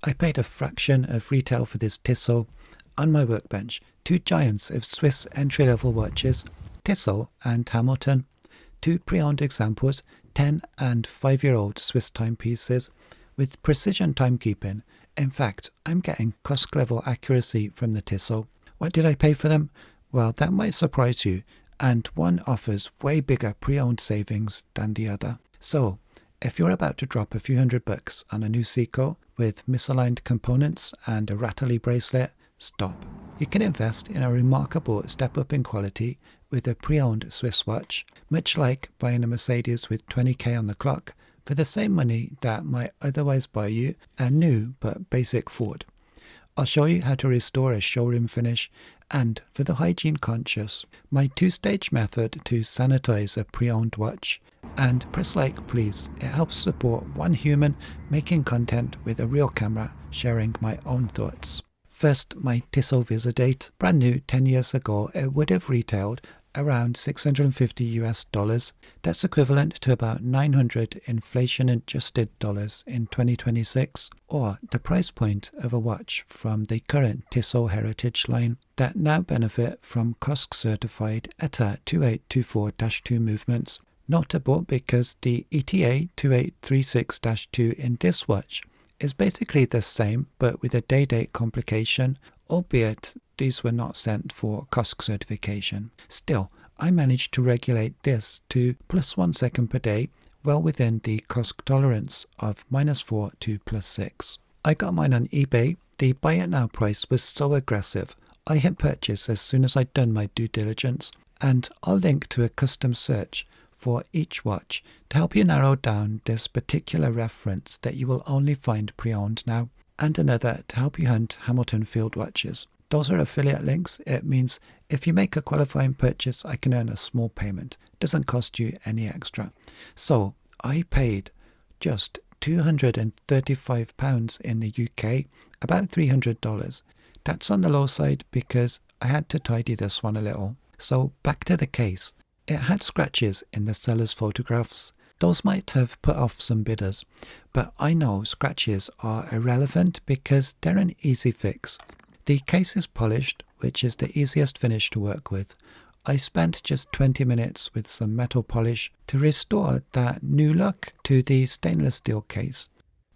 I paid a fraction of retail for this Tissot. On my workbench, two giants of Swiss entry-level watches, Tissot and Hamilton, two pre-owned examples, 10 and 5-year-old Swiss timepieces, with precision timekeeping. In fact, I'm getting COSC-level accuracy from the Tissot. What did I pay for them? Well, that might surprise you, and one offers way bigger pre-owned savings than the other. So, if you're about to drop a few $100 on a new Seiko with misaligned components and a rattly bracelet, stop. You can invest in a remarkable step up in quality with a pre-owned Swiss watch, much like buying a Mercedes with 20k on the clock, for the same money that might otherwise buy you a new but basic Ford. I'll show you how to restore a showroom finish, and for the hygiene conscious, my two-stage method to sanitize a pre-owned watch. And press like please, it helps support one human making content with a real camera, sharing my own thoughts. First, my Tissot Visodate, brand new 10 years ago, it would have retailed around $650. That's equivalent to about 900 inflation-adjusted dollars in 2026, or the price point of a watch from the current Tissot Heritage line that now benefit from COSC-certified ETA 2824-2 movements. Notable because the ETA 2836-2 in this watch is basically the same but with a day-date complication, albeit these were not sent for COSC certification. Still, I managed to regulate this to +1 second per day, well within the COSC tolerance of -4 to +6. I got mine on eBay. The buy it now price was so aggressive, I hit purchase as soon as I'd done my due diligence, and I'll link to a custom search for each watch to help you narrow down this particular reference that you will only find pre-owned now, and another to help you hunt Hamilton Field watches. Those are affiliate links. It means if you make a qualifying purchase, I can earn a small payment. It doesn't cost you any extra. So I paid just £235 in the UK, about $300. That's on the low side because I had to tidy this one a little. So back to the case. It had scratches in the seller's photographs. Those might have put off some bidders, but I know scratches are irrelevant because they're an easy fix. The case is polished, which is the easiest finish to work with. I spent just 20 minutes with some metal polish to restore that new look to the stainless steel case.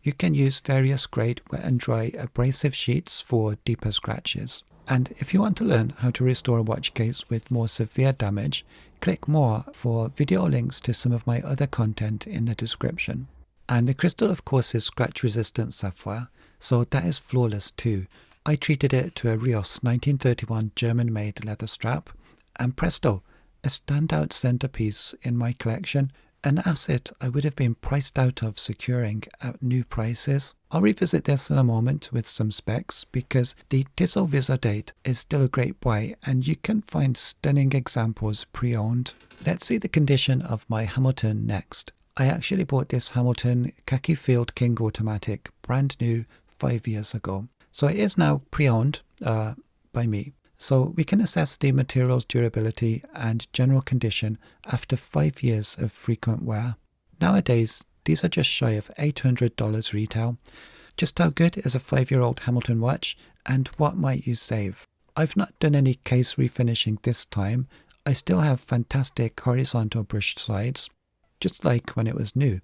You can use various grade wet and dry abrasive sheets for deeper scratches. And if you want to learn how to restore a watch case with more severe damage, click more for video links to some of my other content in the description. And the crystal of course is scratch resistant sapphire, so that is flawless too. I treated it to a Rios 1931 German-made leather strap, and presto, a standout centerpiece in my collection, an asset I would have been priced out of securing at new prices. I'll revisit this in a moment with some specs because the Tissot Visodate is still a great buy and you can find stunning examples pre-owned. Let's see the condition of my Hamilton next. I actually bought this Hamilton Khaki Field King automatic brand new 5 years ago. So it is now pre-owned by me. So we can assess the material's durability and general condition after 5 years of frequent wear. Nowadays, these are just shy of $800 retail. Just how good is a 5-year-old Hamilton watch, and what might you save? I've not done any case refinishing this time. I still have fantastic horizontal brushed sides, just like when it was new.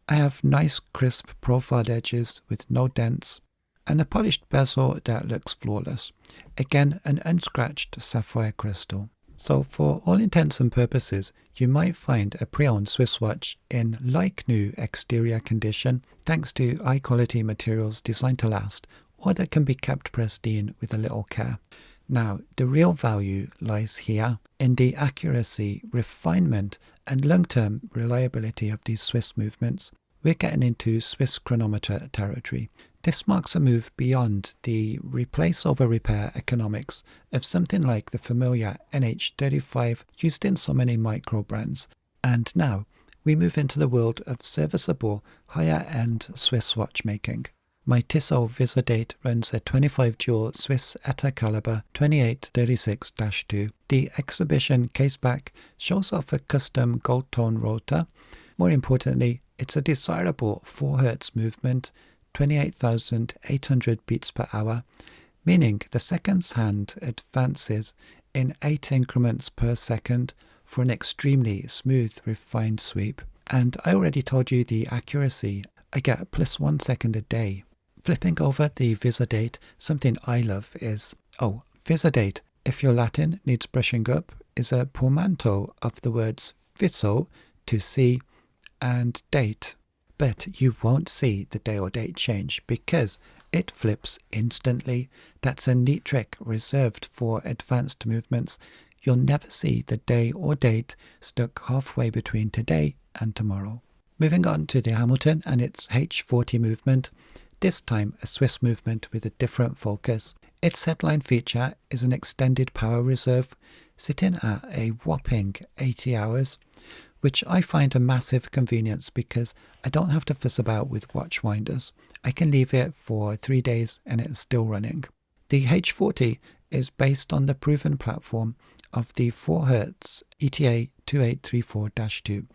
I have nice crisp profiled edges with no dents, and a polished bezel that looks flawless. Again, an unscratched sapphire crystal. So for all intents and purposes, you might find a pre-owned Swiss watch in like-new exterior condition, thanks to high-quality materials designed to last, or that can be kept pristine with a little care. Now, the real value lies here in the accuracy, refinement, and long-term reliability of these Swiss movements. We're getting into Swiss chronometer territory. This marks a move beyond the replace over repair economics of something like the familiar NH35 used in so many micro brands. And now we move into the world of serviceable, higher-end Swiss watchmaking. My Tissot Visodate runs a 25 jewel Swiss ETA caliber 2836-2. The exhibition caseback shows off a custom gold tone rotor. More importantly, it's a desirable 4 Hz movement, 28,800 beats per hour, meaning the seconds hand advances in 8 increments per second for an extremely smooth, refined sweep. And I already told you the accuracy. I get plus 1 second a day. Flipping over the Visodate, something I love is, Visodate, if your Latin needs brushing up, is a portmanteau of the words viso, to see, and date. But you won't see the day or date change because it flips instantly. That's a neat trick reserved for advanced movements. You'll never see the day or date stuck halfway between today and tomorrow. Moving on to the Hamilton and its H40 movement, this time a Swiss movement with a different focus. Its headline feature is an extended power reserve, sitting at a whopping 80 hours, which I find a massive convenience because I don't have to fuss about with watch winders. I can leave it for 3 days and it's still running. The H40 is based on the proven platform of the 4Hz ETA 2834-2,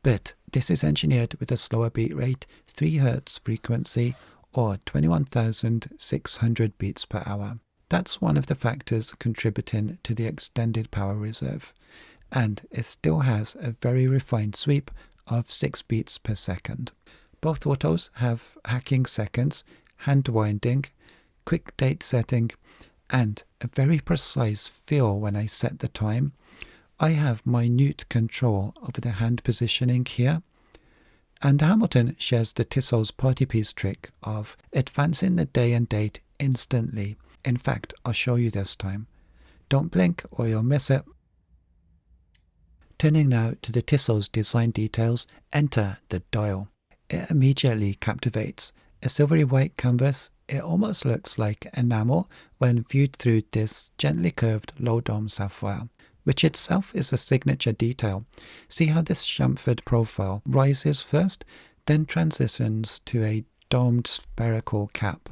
but this is engineered with a slower beat rate, 3Hz frequency, or 21,600 beats per hour. That's one of the factors contributing to the extended power reserve, and it still has a very refined sweep of 6 beats per second. Both autos have hacking seconds, hand winding, quick date setting, and a very precise feel when I set the time. I have minute control over the hand positioning here. And Hamilton shares the Tissot's party piece trick of advancing the day and date instantly. In fact, I'll show you this time. Don't blink or you'll miss it. Turning now to the Tissot's design details, enter the dial. It immediately captivates. A silvery white canvas, it almost looks like enamel when viewed through this gently curved low dome sapphire, which itself is a signature detail. See how this chamfered profile rises first, then transitions to a domed spherical cap,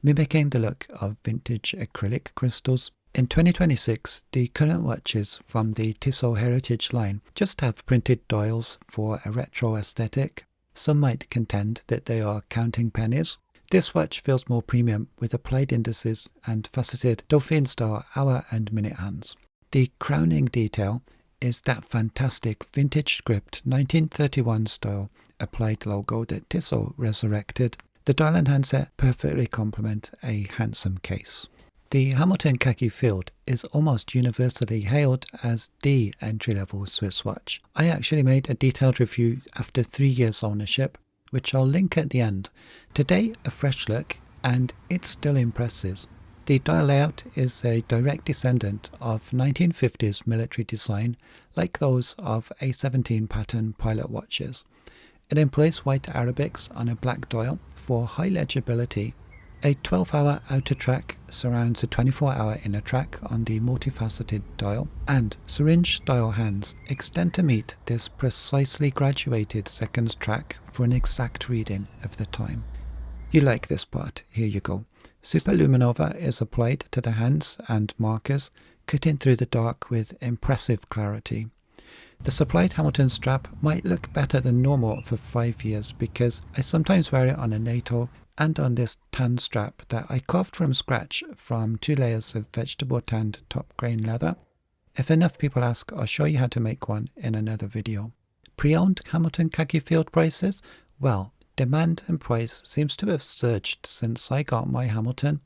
mimicking the look of vintage acrylic crystals. In 2026, the current watches from the Tissot Heritage line just have printed dials for a retro aesthetic. Some might contend that they are counting pennies. This watch feels more premium with applied indices and faceted Dauphine-style hour and minute hands. The crowning detail is that fantastic vintage script 1931 style applied logo that Tissot resurrected. The dial and handset perfectly complement a handsome case. The Hamilton Khaki Field is almost universally hailed as the entry-level Swiss watch. I actually made a detailed review after 3 years ownership, which I'll link at the end. Today, a fresh look, and it still impresses. The dial layout is a direct descendant of 1950s military design, like those of A17 pattern pilot watches. It employs white Arabics on a black dial for high legibility. A 12-hour outer track surrounds a 24-hour inner track on the multifaceted dial, and syringe-style hands extend to meet this precisely graduated seconds track for an exact reading of the time. You like this part? Here you go. Superluminova is applied to the hands and markers, cutting through the dark with impressive clarity. The supplied Hamilton strap might look better than normal for 5 years because I sometimes wear it on a NATO and on this tan strap that I carved from scratch from 2 layers of vegetable tanned top grain leather. If enough people ask, I'll show you how to make one in another video. Pre-owned Hamilton Khaki Field prices? Well, demand and price seems to have surged since I got my Hamilton.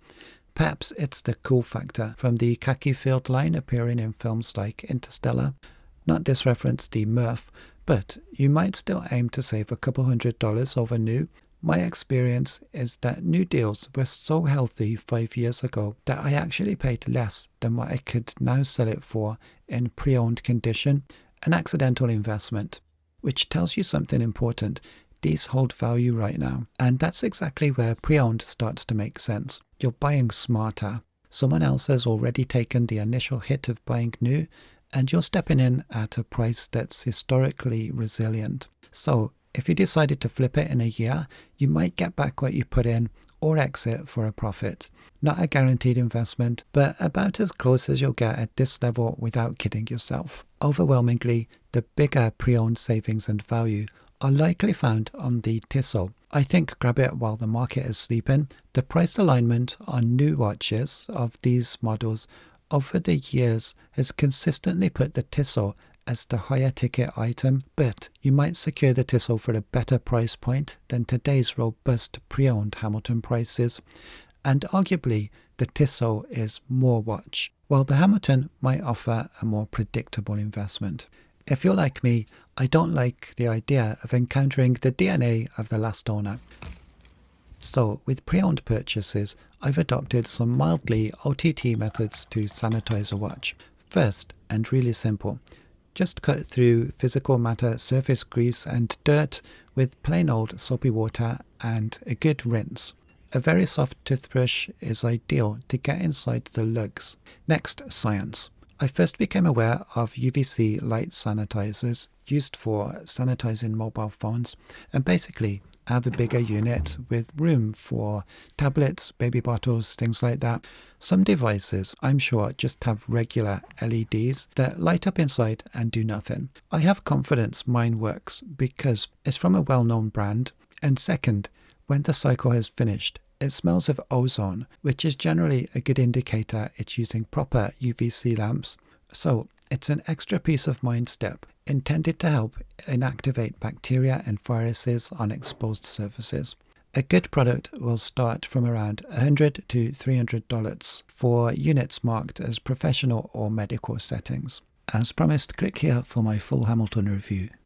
Perhaps it's the cool factor from the Khaki Field line appearing in films like Interstellar. Not this reference the Murph, but you might still aim to save a couple $100 over new. My experience is that new deals were so healthy 5 years ago that I actually paid less than what I could now sell it for in pre-owned condition, an accidental investment, which tells you something important. These hold value right now, and that's exactly where pre-owned starts to make sense. You're buying smarter. Someone else has already taken the initial hit of buying new, and you're stepping in at a price that's historically resilient. So, if you decided to flip it in a year, you might get back what you put in or exit for a profit. Not a guaranteed investment, but about as close as you'll get at this level without kidding yourself. Overwhelmingly, the bigger pre-owned savings and value are likely found on the Tissot. I think grab it while the market is sleeping. The price alignment on new watches of these models over the years has consistently put the Tissot as the higher ticket item, but you might secure the Tissot for a better price point than today's robust pre-owned Hamilton prices, and arguably the Tissot is more watch, while the Hamilton might offer a more predictable investment. If you're like me, I don't like the idea of encountering the DNA of the last owner. So with pre-owned purchases, I've adopted some mildly OTT methods to sanitize a watch. First, and really simple, just cut through physical matter, surface grease and dirt with plain old soapy water and a good rinse. A very soft toothbrush is ideal to get inside the lugs. Next, science. I first became aware of UVC light sanitizers used for sanitizing mobile phones, and basically I have a bigger unit with room for tablets, baby bottles, things like that. Some devices, I'm sure, just have regular LEDs that light up inside and do nothing. I have confidence mine works because it's from a well-known brand, and second, when the cycle has finished, it smells of ozone, which is generally a good indicator it's using proper UVC lamps. So it's an extra peace of mind step intended to help inactivate bacteria and viruses on exposed surfaces. A good product will start from around $100 to $300 for units marked as professional or medical settings. As promised, click here for my full Hamilton review.